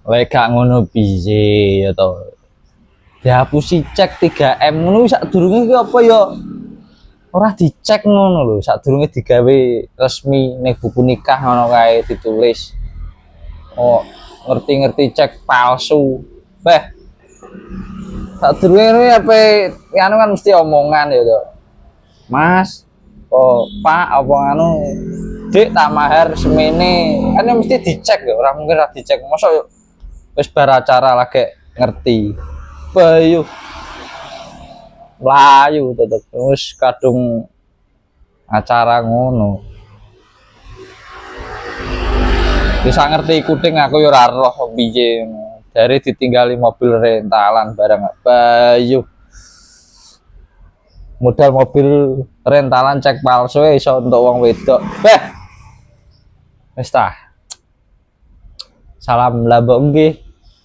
Lek gak ngono piye ya to. Dihapusi cek 3M ngono sadurunge ki apa ya ora dicek ngono lho, sadurunge digawe resmi ning buku nikah ngono kae ditulis. Oh, ngerti-ngerti cek palsu. Beh, sadurunge apa anu kan mesti omongan ya to. Mas, oh Pak apa anu Dik tak mahar semene kan mesti dicek ya, ora mungkin ora dicek. Mosok wis bar acara lagi ngerti. Bayu mlayu tetep wis kadung acara ngono. Bisa ngerti kuting aku ya ora roh piye. Dari ditinggali mobil rentalan barang Bayu. Modal mobil rentalan cek palsu iso untuk wong wedok. Beh. Wis ta. Salam lambok nggih.